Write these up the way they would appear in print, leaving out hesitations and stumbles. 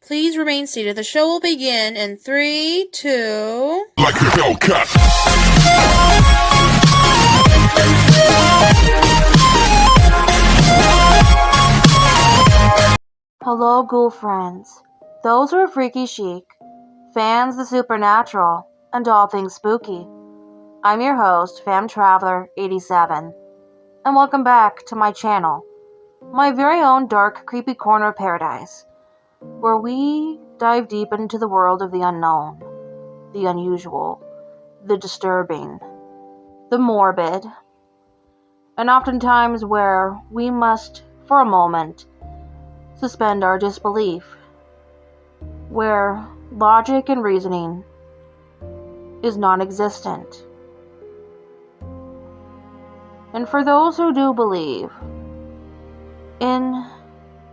Please remain seated. The show will begin in 3, 2... Like a Hellcat. Hello, ghoul friends. Those who are freaky chic, fans of the supernatural, and all things spooky. I'm your host, FandomTraveller87, and welcome back to my channel, my very own dark, creepy corner of paradise, where we dive deep into the world of the unknown, the unusual, the disturbing, the morbid, and oftentimes where we must, for a moment, suspend our disbelief, where logic and reasoning is non-existent. And for those who do believe in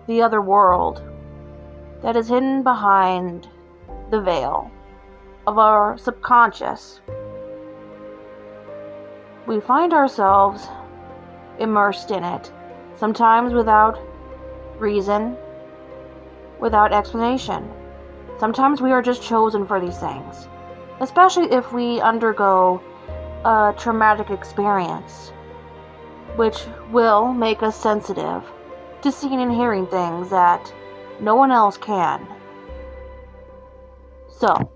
the other world that is hidden behind the veil of our subconscious, we find ourselves immersed in it, sometimes without reason, without explanation. Sometimes we are just chosen for these things, especially if we undergo a traumatic experience, which will make us sensitive to seeing and hearing things that no one else can. So,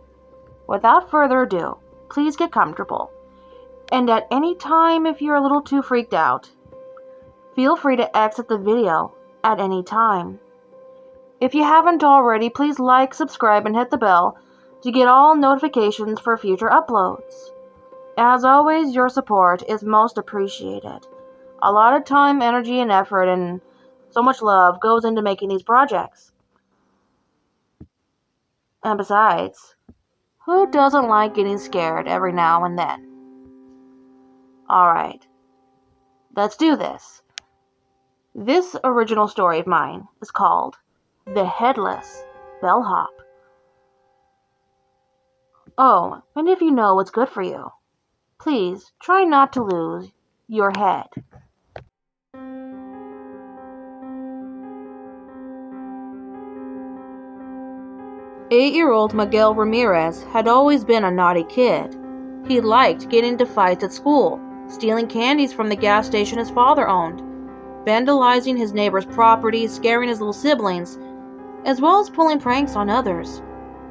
without further ado, please get comfortable. And at any time, if you're a little too freaked out, feel free to exit the video at any time. If you haven't already, please like, subscribe, and hit the bell to get all notifications for future uploads. As always, your support is most appreciated. A lot of time, energy, and effort, and so much love goes into making these projects. And besides, who doesn't like getting scared every now and then? Alright, let's do this. This original story of mine is called The Headless Bellhop. Oh, and if you know what's good for you, please try not to lose your head. Eight-year-old Miguel Ramirez had always been a naughty kid. He liked getting into fights at school, stealing candies from the gas station his father owned, vandalizing his neighbor's property, scaring his little siblings, as well as pulling pranks on others.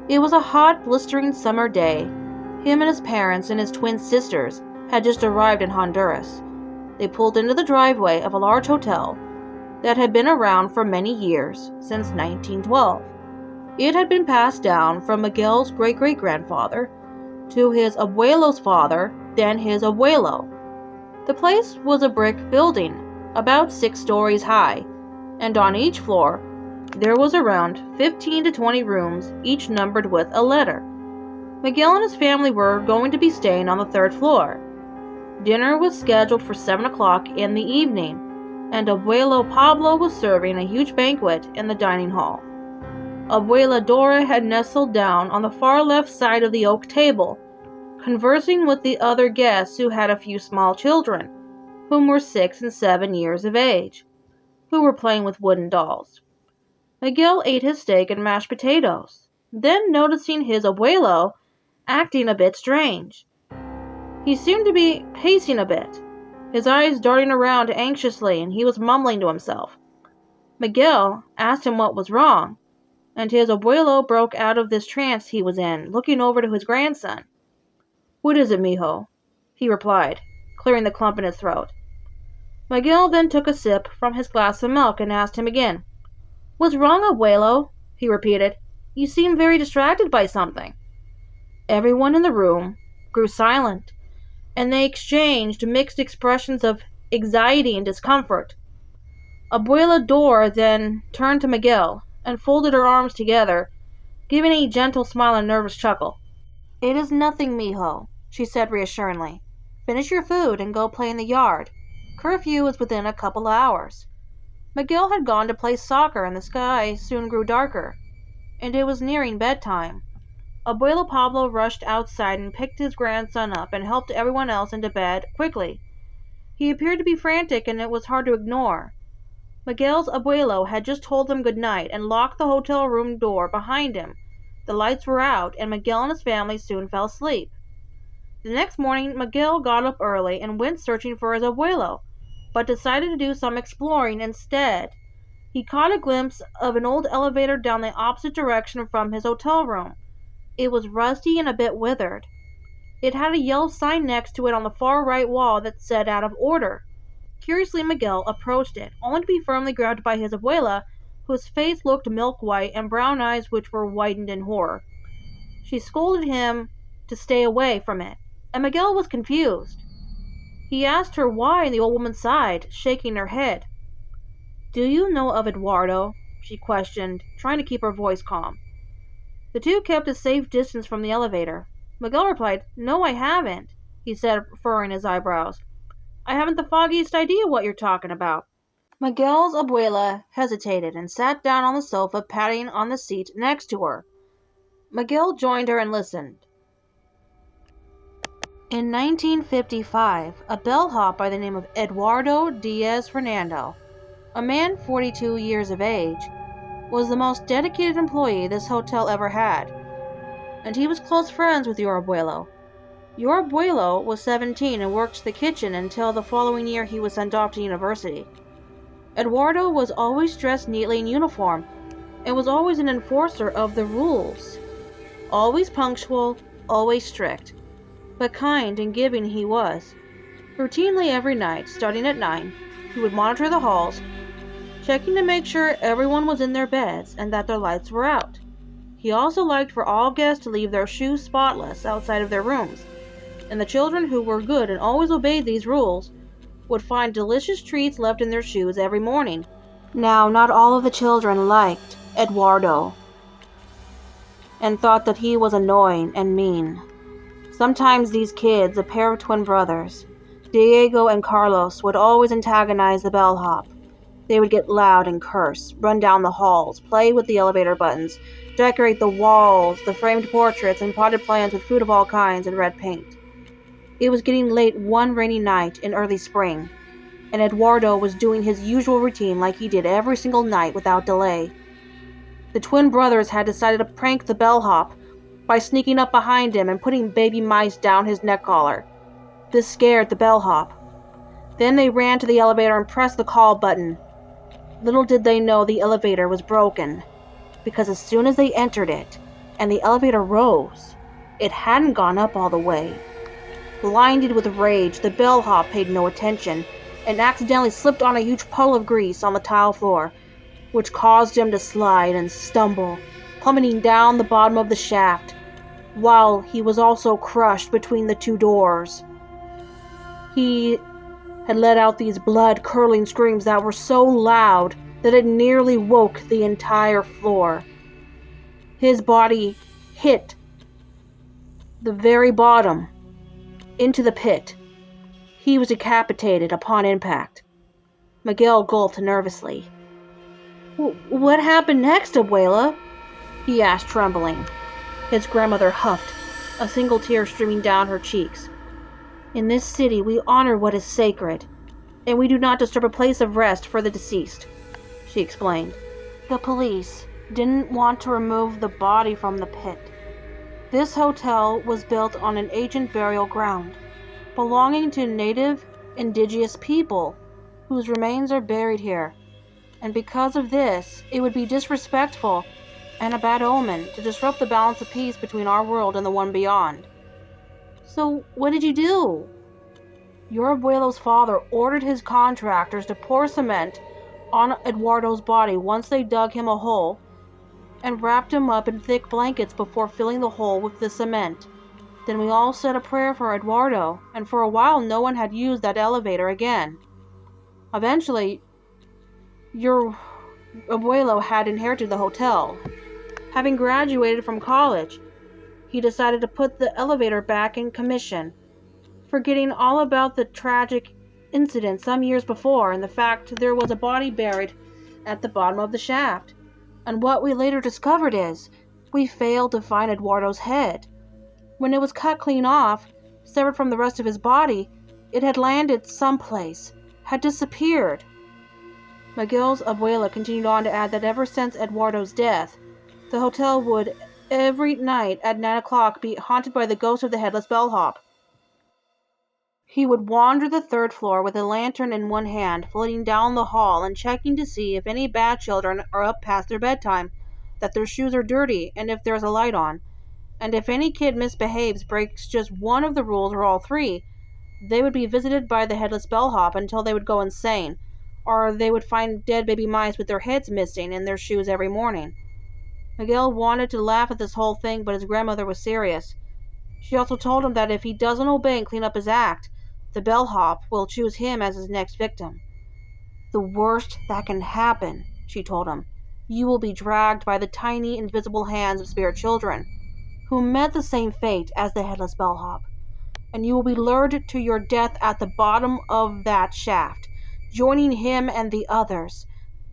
It was a hot, blistering summer day. Him and his parents and his twin sisters had just arrived in Honduras. They pulled into the driveway of a large hotel that had been around for many years, since 1912. It had been passed down from Miguel's great-great-grandfather to his abuelo's father, then his abuelo. The place was a brick building, about 6 stories high, and on each floor there was around 15 to 20 rooms, each numbered with a letter. Miguel and his family were going to be staying on the 3rd floor. Dinner was scheduled for 7 o'clock in the evening, and Abuelo Pablo was serving a huge banquet in the dining hall. Abuela Dora had nestled down on the far left side of the oak table, conversing with the other guests who had a few small children, whom were 6 and 7 years of age, who were playing with wooden dolls. Miguel ate his steak and mashed potatoes, then noticing his abuelo acting a bit strange. He seemed to be pacing a bit, his eyes darting around anxiously, and he was mumbling to himself. Miguel asked him what was wrong, and his abuelo broke out of this trance he was in, looking over to his grandson. "What is it, mijo?" he replied, clearing the clump in his throat. Miguel then took a sip from his glass of milk and asked him again. "What's wrong, abuelo?" he repeated. "You seem very distracted by something." Everyone in the room grew silent, and they exchanged mixed expressions of anxiety and discomfort. Abuela Dora then turned to Miguel and folded her arms together, giving a gentle smile and nervous chuckle. "It is nothing, mijo," she said reassuringly. "Finish your food and go play in the yard. Curfew is within a couple hours." Miguel had gone to play soccer, and the sky soon grew darker, and it was nearing bedtime. Abuelo Pablo rushed outside and picked his grandson up and helped everyone else into bed quickly. He appeared to be frantic, and it was hard to ignore. Miguel's abuelo had just told them good night and locked the hotel room door behind him. The lights were out, and Miguel and his family soon fell asleep. The next morning, Miguel got up early and went searching for his abuelo, but decided to do some exploring instead. He caught a glimpse of an old elevator down the opposite direction from his hotel room. It was rusty and a bit withered. It had a yellow sign next to it on the far right wall that said "out of order." Curiously, Miguel approached it, only to be firmly grabbed by his abuela, whose face looked milk-white and brown eyes which were widened in horror. She scolded him to stay away from it, and Miguel was confused. He asked her why, and the old woman sighed, shaking her head. "Do you know of Eduardo?" she questioned, trying to keep her voice calm. The two kept a safe distance from the elevator. Miguel replied, "No, I haven't," he said, furrowing his eyebrows. "I haven't the foggiest idea what you're talking about." Miguel's abuela hesitated and sat down on the sofa, patting on the seat next to her. Miguel joined her and listened. In 1955, a bellhop by the name of Eduardo Diaz Fernando, a man 42 years of age, was the most dedicated employee this hotel ever had, and he was close friends with your abuelo. Your abuelo was 17 and worked the kitchen until the following year he was sent off to university. Eduardo was always dressed neatly in uniform and was always an enforcer of the rules. Always punctual, always strict, but kind and giving he was. Routinely every night, starting at 9, he would monitor the halls, checking to make sure everyone was in their beds and that their lights were out. He also liked for all guests to leave their shoes spotless outside of their rooms, and the children who were good and always obeyed these rules would find delicious treats left in their shoes every morning. Now, not all of the children liked Eduardo and thought that he was annoying and mean. Sometimes these kids, a pair of twin brothers, Diego and Carlos, would always antagonize the bellhop. They would get loud and curse, run down the halls, play with the elevator buttons, decorate the walls, the framed portraits, and potted plants with food of all kinds and red paint. It was getting late one rainy night in early spring, and Eduardo was doing his usual routine like he did every single night without delay. The twin brothers had decided to prank the bellhop by sneaking up behind him and putting baby mice down his neck collar. This scared the bellhop. Then they ran to the elevator and pressed the call button. Little did they know the elevator was broken, because as soon as they entered it, and the elevator rose, it hadn't gone up all the way. Blinded with rage, the bellhop paid no attention, and accidentally slipped on a huge puddle of grease on the tile floor, which caused him to slide and stumble, plummeting down the bottom of the shaft, while he was also crushed between the two doors. He had let out these blood-curdling screams that were so loud that it nearly woke the entire floor. His body hit the very bottom, into the pit. He was decapitated upon impact. Miguel gulped nervously. "What happened next, abuela?" he asked, trembling. His grandmother huffed, a single tear streaming down her cheeks. "In this city we honor what is sacred, and we do not disturb a place of rest for the deceased," she explained. "The police didn't want to remove the body from the pit. This hotel was built on an ancient burial ground, belonging to native indigenous people, whose remains are buried here, and because of this, it would be disrespectful and a bad omen to disrupt the balance of peace between our world and the one beyond." "So, what did you do?" "Your abuelo's father ordered his contractors to pour cement on Eduardo's body once they dug him a hole, and wrapped him up in thick blankets before filling the hole with the cement. Then we all said a prayer for Eduardo, and for a while no one had used that elevator again. Eventually, your abuelo had inherited the hotel. Having graduated from college, he decided to put the elevator back in commission, forgetting all about the tragic incident some years before and the fact there was a body buried at the bottom of the shaft. And what we later discovered is, we failed to find Eduardo's head. When it was cut clean off, severed from the rest of his body, it had landed someplace, had disappeared." Miguel's abuela continued on to add that ever since Eduardo's death, the hotel would every night at 9 o'clock be haunted by the ghost of the Headless Bellhop. He would wander the third floor with a lantern in one hand, floating down the hall and checking to see if any bad children are up past their bedtime, that their shoes are dirty, and if there's a light on. And if any kid misbehaves, breaks just one of the rules or all three, they would be visited by the Headless Bellhop until they would go insane, or they would find dead baby mice with their heads missing in their shoes every morning. Miguel wanted to laugh at this whole thing, but his grandmother was serious. She also told him that if he doesn't obey and clean up his act, the bellhop will choose him as his next victim. The worst that can happen, she told him. You will be dragged by the tiny, invisible hands of spirit children, who met the same fate as the Headless Bellhop, and you will be lured to your death at the bottom of that shaft, joining him and the others.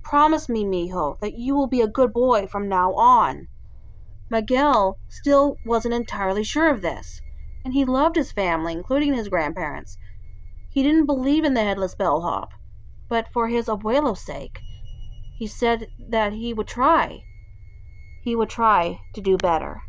Promise me, mijo, that you will be a good boy from now on. Miguel still wasn't entirely sure of this, and he loved his family, including his grandparents. He didn't believe in the Headless Bellhop, but for his abuelo's sake, he said that he would try. He would try to do better.